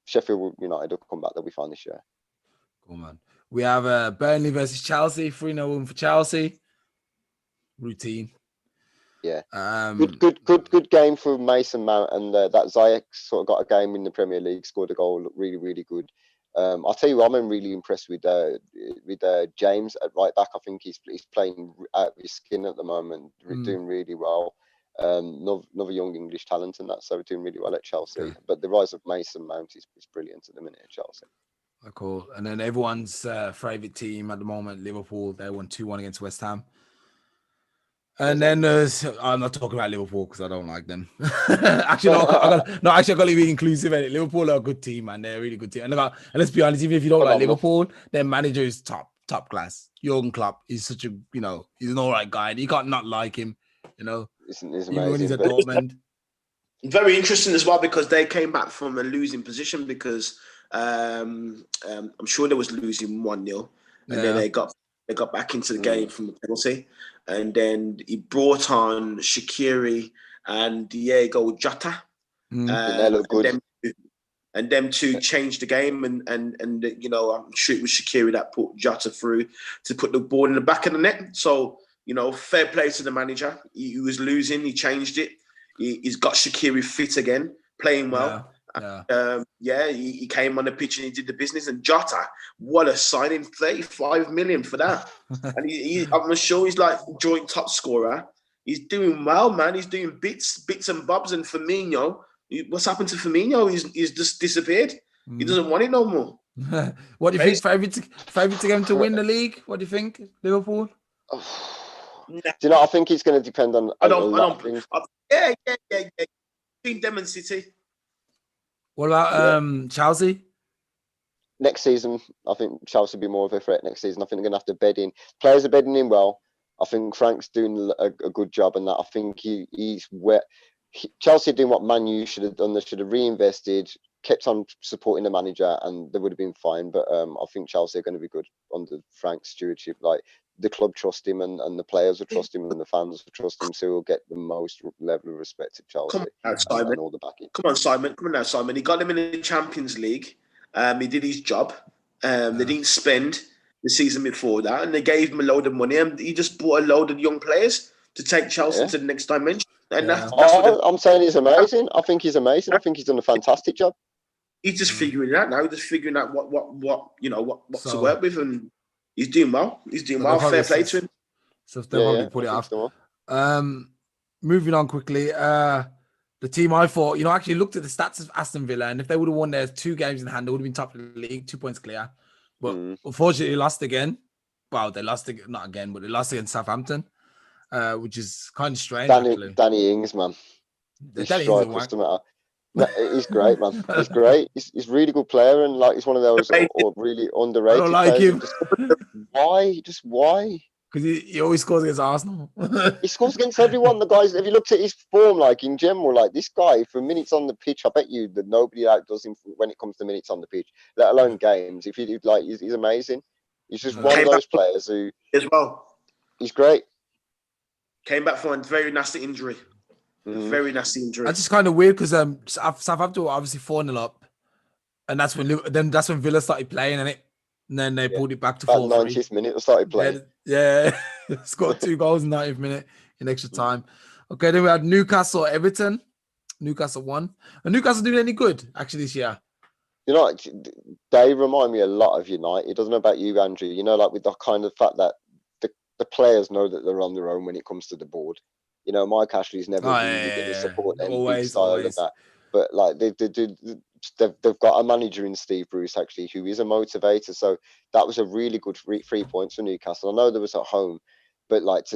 Sheffield United will come back. They'll be fine this year. Cool, man. We have Burnley versus Chelsea. 3-0 win for Chelsea. Routine. Yeah. Good game for Mason Mount, and that Ziyech sort of got a game in the Premier League. Scored a goal. Looked really, really good. I'll tell you what, I'm really impressed with James at right back. I think he's playing out of his skin at the moment. Doing really well. Another young English talent, and that's so doing really well at Chelsea. Okay. But the rise of Mason Mount is brilliant at the minute at Chelsea. Cool. And then everyone's favourite team at the moment, Liverpool. They won 2-1 against West Ham. And then I'm not talking about Liverpool because I don't like them. Actually, I got to be inclusive. Liverpool are a good team, man. They're a really good team. And let's be honest, even if you don't like Liverpool, their manager is top class. Jurgen Klopp is such a, he's an all right guy. You can't not like him, He's amazing. Even when he's at Dortmund. Very interesting as well because they came back from a losing position because I'm sure they was losing 1-0 and then they got back into the game from a penalty, and then he brought on Shaqiri and Diego Jota, they look good. And them two changed the game, and I'm sure it was Shaqiri that put Jota through to put the ball in the back of the net. So fair play to the manager. He was losing, he changed it. He's got Shaqiri fit again, playing well. He came on the pitch and he did the business. And Jota, what a signing! 35 million for that. And I'm sure he's like joint top scorer. He's doing well, man. He's doing bits and bobs. And Firmino, what's happened to Firmino? He's just disappeared. He doesn't want it no more. What do you think? Favorite to them to win the league? What do you think, Liverpool? Do you know? I think it's going to depend on. Yeah. Between them and City. What about Chelsea? Next season, I think Chelsea will be more of a threat next season. I think they're going to have to bed in. Players are bedding in well. I think Frank's doing a good job in that. I think he's where Chelsea are doing what Man U should have done. They should have reinvested, kept on supporting the manager, and they would have been fine. But I think Chelsea are going to be good under Frank's stewardship. Like, the club trust him, and the players will trust him, and the fans will trust him, so he'll get the most level of respect at Chelsea. Come on, Simon. And all the backing. Come on, Simon. Come on now, Simon. He got them in the Champions League. He did his job. They didn't spend the season before that, and they gave him a load of money, and he just bought a load of young players to take Chelsea to the next dimension. And that's I'm saying he's amazing. I think he's amazing. I think he's done a fantastic job. He's just figuring it out now. He's just figuring out what to work with, and he's doing well. He's doing well. Fair play to him. So they'll probably put it off. Moving on quickly. The team I thought, actually looked at the stats of Aston Villa, and if they would have won their 2 games in hand, they would have been top of the league, 2 points clear. But unfortunately, they lost again. Well, they lost not again, but they lost against Southampton, which is kind of strange. Danny Ings, man. He's great, man. He's great. He's a really good player, and like, he's one of those really underrated. I don't like him. Why? Because he always scores against Arsenal. He scores against everyone. The guys, if you looked at his form, like in general, like this guy for minutes on the pitch, I bet you that nobody outdoes him when it comes to minutes on the pitch, let alone games. If you like, he's amazing. He's just one of those players who, as well, he's great. Came back from a very nasty injury. Very nasty injury. That's just kind of weird because Southampton were obviously 4-0 up, and that's when Villa started playing, and then they pulled it back to 4-3. 90th minute they started playing. Yeah. Scored 2 goals in 90th minute in extra time. Okay, then we had Newcastle Everton. Newcastle won. And Newcastle doing any good actually this year? They remind me a lot of United. It doesn't know about you, Andrew. Like with the kind of fact that the players know that they're on their own when it comes to the board. Mike Ashley's never really going to support them big style of that. But like they've got a manager in Steve Bruce actually who is a motivator. So that was a really good 3 points for Newcastle. I know there was at home, but like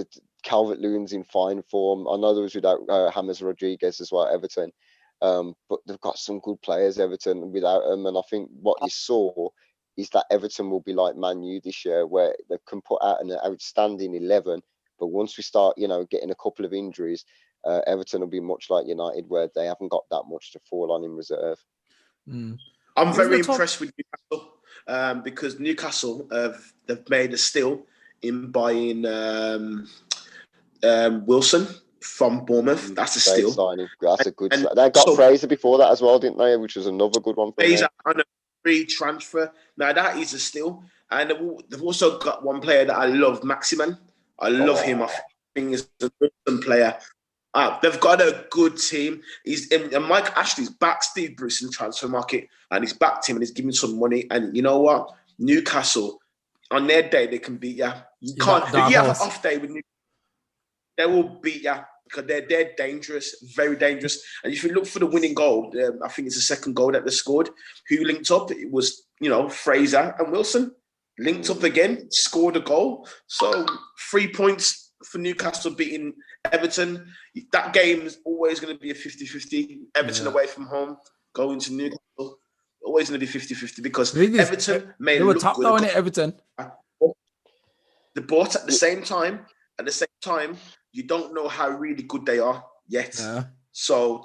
Calvert-Lewin's in fine form. I know there was without James Rodriguez as well at Everton. But they've got some good players, Everton, without them. And I think what you saw is that Everton will be like Man U this year, where they can put out an outstanding 11. But once we start, getting a couple of injuries, Everton will be much like United, where they haven't got that much to fall on in reserve. I'm very impressed with Newcastle because Newcastle they've made a steal in buying Wilson from Bournemouth. That's a steal. Signing. That's a good. They got Fraser before that as well, didn't they? Which was another good one. Fraser on a free transfer. Now that is a steal, and they've also got one player that I love, Maximan. I love him. I think he's an awesome player. They've got a good team. And Mike Ashley's backed Steve Bruce in the transfer market, and he's backed him and he's giving some money. And you know what? Newcastle, on their day, they can beat you. You can't. If you have an off day with Newcastle, they will beat you because they're dangerous, very dangerous. And if you look for the winning goal, I think it's the second goal that they scored. Who linked up? It was Fraser and Wilson. Linked up again, scored a goal. So 3 points for Newcastle beating Everton. That game is always going to be a 50-50. Everton away from home, going to Newcastle. Always going to be 50-50 because Everton made it look good. They were top though, innit, Everton? They bought at the same time. At the same time, you don't know how really good they are yet. Yeah. So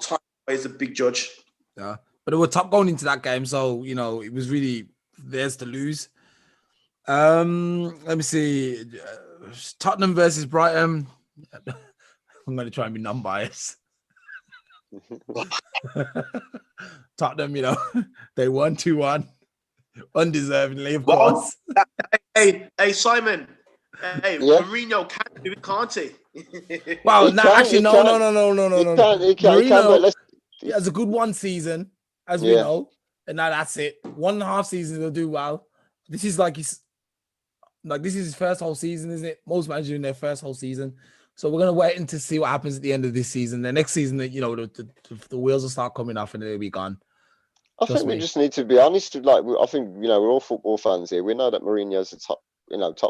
He's a big judge. Yeah, but they were top going into that game, so it was really theirs to lose. Let me see. Tottenham versus Brighton. I'm going to try and be non-biased. Tottenham, they won 2-1, undeservingly, of course. Hey, Simon. Hey, Mourinho can do it, can't he? Well, no. He Mourinho, he has a good one season, as we know, and now that's it. 1.5 seasons he'll do well. This is his first whole season, isn't it? Most managers in their first whole season. So we're gonna wait and to see what happens at the end of this season. The next season, the wheels will start coming off and they'll be gone. I think we just need to be honest. I think we're all football fans here. We know that Mourinho's a top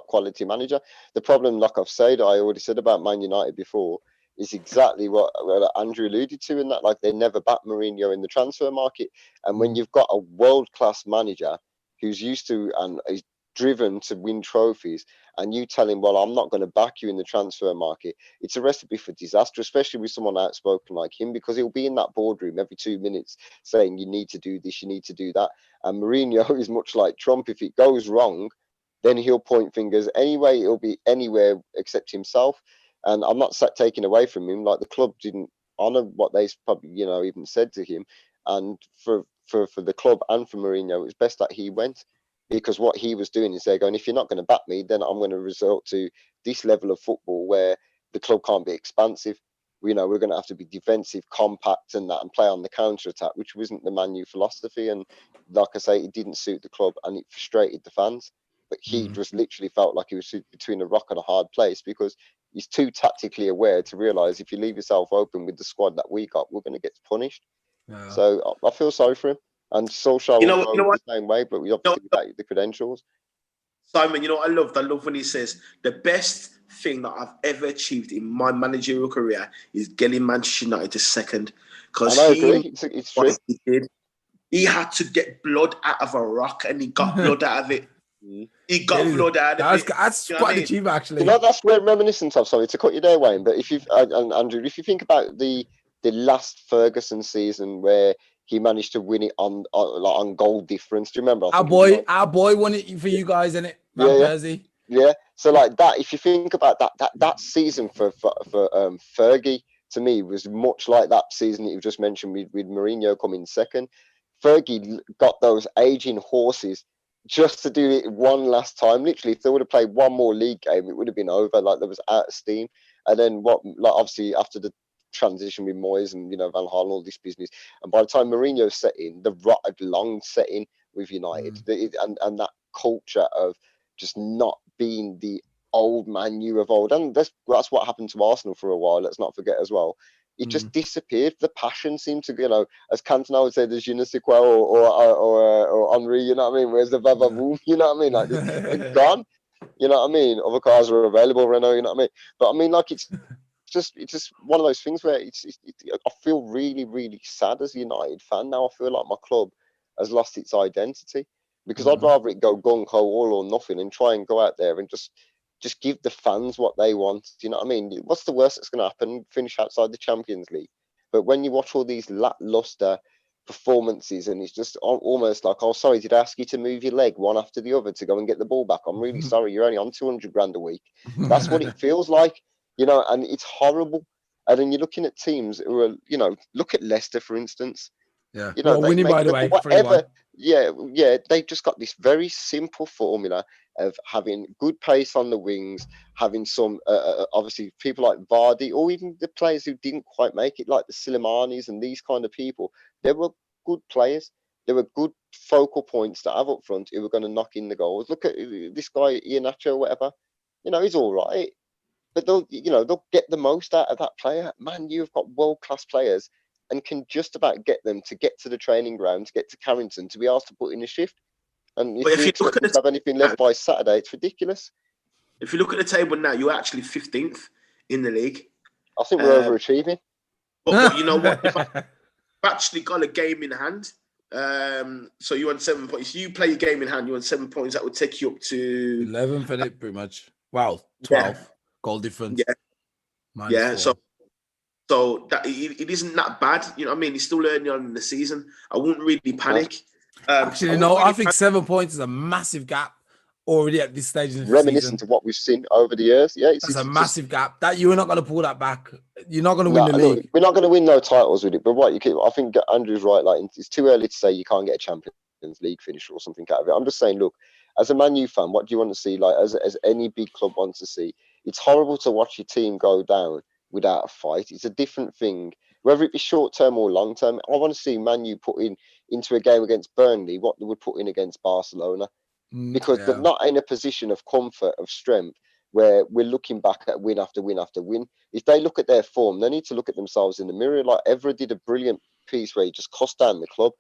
quality manager. The problem, like I already said about Man United before, is exactly what Andrew alluded to in that, they never back Mourinho in the transfer market. And when you've got a world-class manager who's used to and is driven to win trophies, and you tell him, well, I'm not going to back you in the transfer market, it's a recipe for disaster, especially with someone outspoken like him, because he'll be in that boardroom every 2 minutes saying, you need to do this, you need to do that. And Mourinho is much like Trump. If it goes wrong, then he'll point fingers anyway. It'll be anywhere except himself. And I'm not taking away from him. The club didn't honor what they probably, even said to him. And for the club and for Mourinho, it was best that he went, because what he was doing is they're going, if you're not going to back me, then I'm going to resort to this level of football where the club can't be expansive. We're going to have to be defensive, compact, and play on the counter attack, which wasn't the Man U philosophy. And like I say, it didn't suit the club, and it frustrated the fans. But he just literally felt like he was between a rock and a hard place, because he's too tactically aware to realise if you leave yourself open with the squad that we got, we're going to get punished. Yeah. So I feel sorry for him. And Solskjaer will go the same way, but we obviously got the credentials. Simon, I love when he says the best thing that I've ever achieved in my managerial career is getting Manchester United to second. Because it's true. He had to get blood out of a rock, and he got blood out of it. He got blood out of it. That's quite an achievement, actually. That's reminiscent of. Sorry to cut you there, Wayne, but if you and Andrew, if you think about the last Ferguson season where he managed to win it on goal difference. Do you remember? Our boy won it for you guys, innit? Yeah. So that, if you think about that season for Fergie, to me, was much like that season that you've just mentioned with Mourinho coming second. Fergie got those aging horses just to do it one last time. Literally, if they would have played one more league game, it would have been over. There was out of steam. And then obviously after the transition with Moyes and Van Gaal and all this business, and by the time Mourinho set in, the rotted long set in with United, and that culture of just not being the old Man U of old, and that's what happened to Arsenal for a while. Let's not forget as well. It just disappeared. The passion seemed to, as Cantona would say, the je ne sais quoi or Henri, you know what I mean? Where's the va-va-voom? You know what I mean? It's gone. You know what I mean? Other cars are available, Renault, you know what I mean? But I mean, it's just one of those things where I feel really, really sad as a United fan now. I feel like my club has lost its identity, because I'd rather it go gung-ho, all or nothing, and try and go out there and just give the fans what they want. You know what I mean? What's the worst that's going to happen? Finish outside the Champions League. But when you watch all these lackluster performances, and it's just almost like, oh, sorry, did I ask you to move your leg one after the other to go and get the ball back? I'm really sorry, you're only on 200 grand a week. That's what it feels like, and it's horrible. And then you're looking at teams who are, look at Leicester, for instance. Yeah, winning, by the way, whatever. Yeah, they've just got this very simple formula of having good pace on the wings, having some obviously people like Vardy, or even the players who didn't quite make it, like the Silimanis and these kind of people. They were good players. They were good focal points to have up front who were going to knock in the goals. Look at this guy Iheanacho or whatever. He's all right, but they'll get the most out of that player. Man, you've got world-class players and can just about get them to get to the training ground, to get to Carrington, to be asked to put in a shift. And if you look at have anything left by Saturday, it's ridiculous. If you look at the table now, you're actually 15th in the league. I think we're overachieving. But you know what? I've actually got a game in hand. So you're on 7 points. You play your game in hand, you're on 7 points. That would take you up to 11th, innit? Pretty much. Wow, 12 goal difference. Yeah. So So that it isn't that bad. You know what I mean? He's still early on in the season. I wouldn't really panic. Actually, no, I think 7 points is a massive gap already at this stage of the Reminiscent season. of what we've seen over the years. Yeah, That's a massive gap. That you are not going to pull that back. You're not going to win the look, league. we're not going to win no titles with it. But I think Andrew's right. Like, it's too early to say you can't get a Champions League finish or something out of it. I'm just saying, look, as a Man U fan, what do you want to see? Like, as any big club wants to see, it's horrible to watch your team go down without a fight. It's a different thing, whether it be short term or long term. I want to see Man U put into a game against Burnley what they would put in against Barcelona, because they're not in a position of comfort, of strength, where we're looking back at win after win after win. If they look at their form, they need to look at themselves in the mirror. Like Evra did a brilliant piece where he just cussed down the club,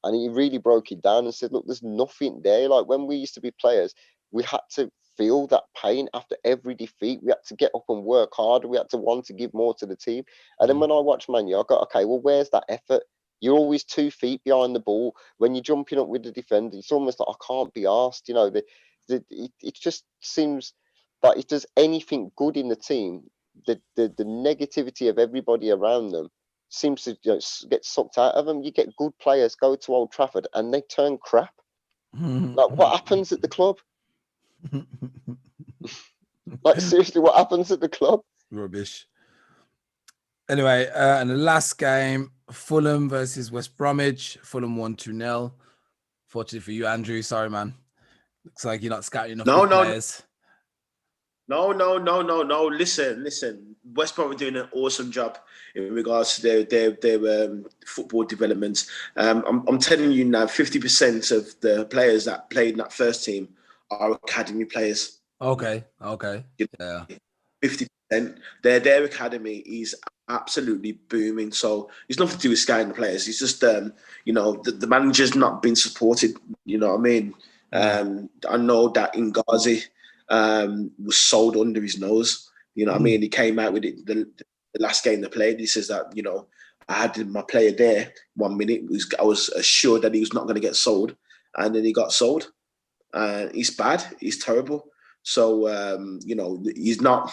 and he really broke it down and said, look, there's nothing there. Like when we used to be players, we had to feel that pain after every defeat. We had to get up and work harder. We had to want to give more to the team. And then when I watch Man U, I go, okay, well, where's that effort? You're always 2 feet behind the ball. When you're jumping up with the defender, it's almost like I can't be asked. You know, it just seems that if there's anything good in the team, the negativity of everybody around them seems to get sucked out of them. You get good players go to Old Trafford and they turn crap. Like what happens at the club? Like seriously, what happens at the club? Rubbish. Anyway, and the last game, Fulham versus West Bromwich. Fulham won 2-0. Fortunately for you, Andrew. Sorry, man. Looks like you're not scouting enough players. No. Listen. West Brom are doing an awesome job in regards to their football development. I'm telling you now, 50% of the players that played in that first team are academy players. Okay. Yeah. 50%. Their academy is absolutely booming. So it's nothing to do with scouting the players. It's just the manager's not been supported. You know what I mean? I know that Ngazi was sold under his nose. You know what I mean? He came out with it the last game they played. He says that, I had my player there 1 minute. I was assured that he was not going to get sold. And then he got sold. He's bad. He's terrible. So, he's not...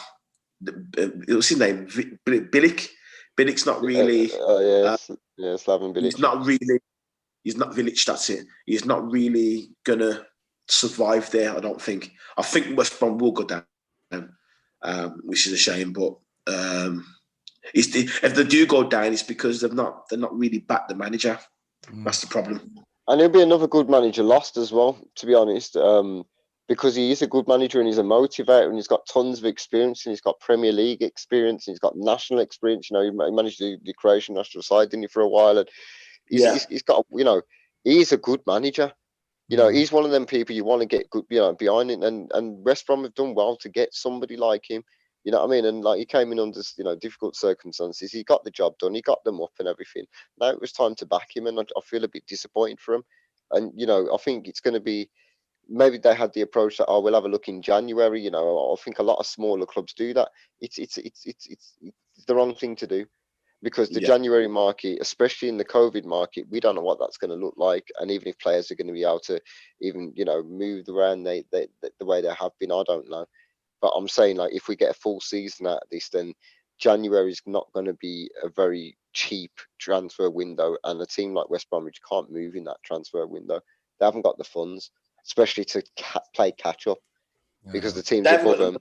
What's his name? Bilic. Bilic's not really... Slaven Bilic. He's not Village, that's it. He's not really going to survive there, I don't think. I think West Brom will go down, which is a shame. But if they do go down, it's because they're not really backed the manager. That's the problem. And there'll be another good manager lost as well, to be honest, because he is a good manager and he's a motivator and he's got tons of experience and he's got Premier League experience and he's got national experience. He managed the Croatian national side, didn't he, for a while? And he's got, he's a good manager. He's one of them people you want to get good, behind it. And West Brom have done well to get somebody like him. You know what I mean? And like he came in under, difficult circumstances. He got the job done. He got them up and everything. Now it was time to back him, and I feel a bit disappointed for him. And I think it's going to be, maybe they had the approach that we'll have a look in January. I think a lot of smaller clubs do that. It's the wrong thing to do. Because the January market, especially in the COVID market, we don't know what that's going to look like. And even if players are going to be able to even, move around the way they have been, I don't know. But I'm saying, like, if we get a full season out of this, then January is not going to be a very cheap transfer window. And a team like West Bromwich can't move in that transfer window. They haven't got the funds, especially to play catch up, because the teams above them.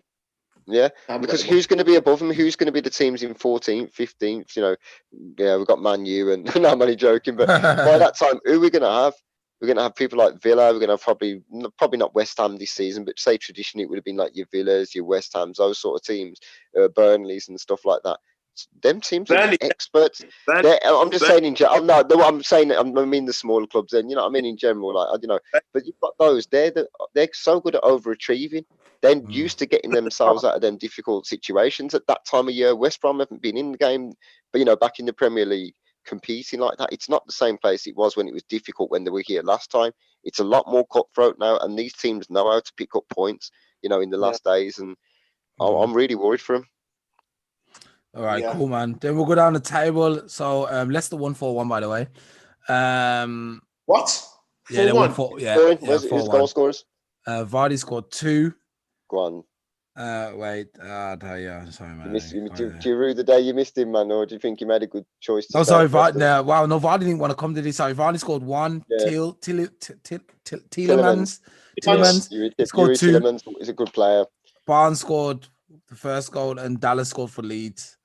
Yeah, because who's going to be above them? Who's going to be the teams in 14th, 15th? We've got Man U, and no, I'm only joking. But by that time, who are we going to have? We're going to have people like Villa. We're going to have probably not West Ham this season, but say traditionally it would have been like your Villas, your West Hams, those sort of teams, Burnleys and stuff like that. Them teams are experts. I'm just saying in general. No, I'm saying I mean the smaller clubs. Then I mean in general, But you've got those. They're so good at overachieving. They're used to getting themselves out of them difficult situations. At that time of year, West Brom haven't been in the game, but back in the Premier League, competing like that. It's not the same place it was when it was difficult when they were here last time. It's a lot more cutthroat now, and these teams know how to pick up points, in the last days. And I'm really worried for them. All right, cool, man. Then we'll go down the table. So Leicester 1-4-1, by the way. What? Yeah, they 4-1. won 4. Yeah, Where's the goal scorers? Vardy scored 2. Go on. Wait. I'll tell you. Sorry, man. Do you rue the day you missed him, man, or do you think you made a good choice? No, sorry, wow, no, Vardy didn't want to come to this. Sorry, Vardy scored one. Yeah. Tielemans. He scored two. Tielemans is a good player. Barnes scored the first goal, and Dallas scored for Leeds.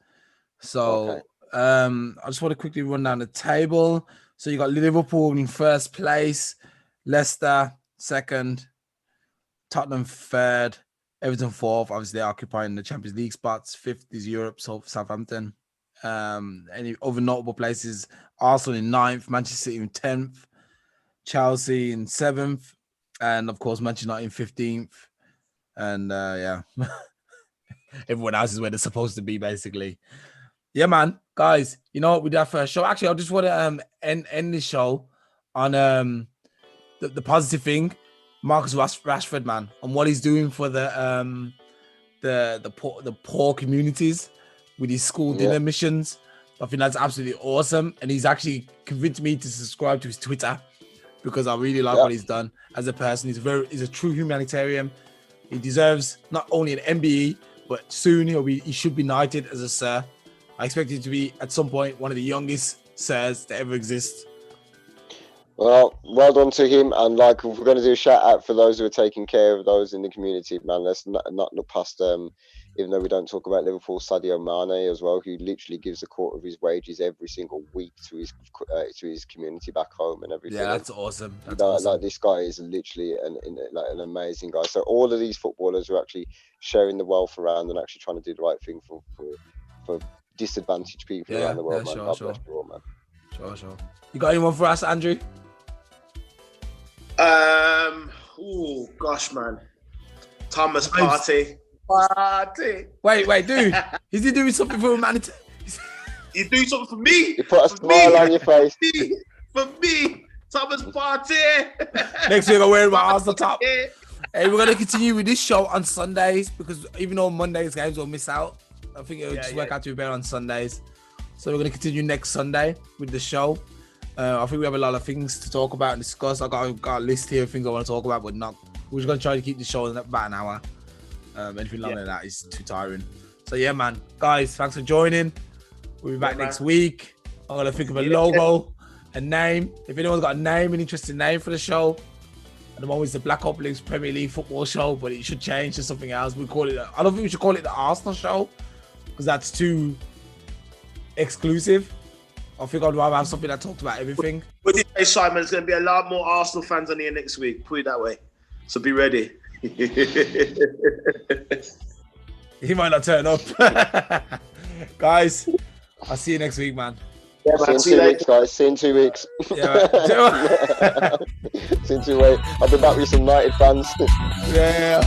So, I just want to quickly run down the table. So you got Liverpool in first place, Leicester second, Tottenham third, Everton fourth. Obviously, they're occupying the Champions League spots. Fifth is Europe, so Southampton. Any other notable places? Arsenal in ninth, Manchester City in 10th, Chelsea in 7th, and of course Manchester United in 15th. And everyone else is where they're supposed to be, basically. Yeah, man, guys. You know what? We did our first show. Actually, I just want to end this show on the positive thing. Marcus Rashford, man, and what he's doing for the poor communities with his school dinner missions. I think that's absolutely awesome. And he's actually convinced me to subscribe to his Twitter because I really like what he's done as a person. He's a true humanitarian. He deserves not only an MBE, but soon he should be knighted as a sir. I expect him to be at some point one of the youngest sirs to ever exist. Well done to him. And like, if we're going to do a shout out for those who are taking care of those in the community, man, let's not look past even though we don't talk about Liverpool, Sadio Mane as well, who literally gives a quarter of his wages every single week to his community back home and everything. Yeah, that's awesome. Like, this guy is literally an amazing guy. So all of these footballers are actually sharing the wealth around and actually trying to do the right thing for disadvantaged people around the world. Yeah, sure. Sure. You got anyone for us, Andrew? Oh gosh, man. Thomas Partey. Wait, dude. Is he doing something for humanity? He's doing something for me. You put a smile on your face. For me, Thomas Partey. Next week I'm wearing my Arsenal top. Hey, we're gonna continue with this show on Sundays because even though Monday's games will miss out, I think it'll just work out to be better on Sundays. So we're gonna continue next Sunday with the show. I think we have a lot of things to talk about and discuss. I got a list here of things I want to talk about, but we're just going to try to keep the show in about an hour. Anything longer than that is too tiring. So yeah, man. Guys, thanks for joining. We'll be back next week. I'm going to think of a logo, a name. If anyone's got a name, an interesting name for the show, at the moment it's the Blackopolypse Premier League football show, but it should change to something else. I don't think we should call it the Arsenal show because that's too exclusive. I think I'd rather have something that talked about everything. What did you say, Simon? There's going to be a lot more Arsenal fans on here next week. Put it that way. So be ready. He might not turn up. Guys, I'll see you next week, man. Yeah, man. See you 2 weeks, guys. See you in 2 weeks. Yeah, see you in 2 weeks. I'll be back with some United fans. Yeah.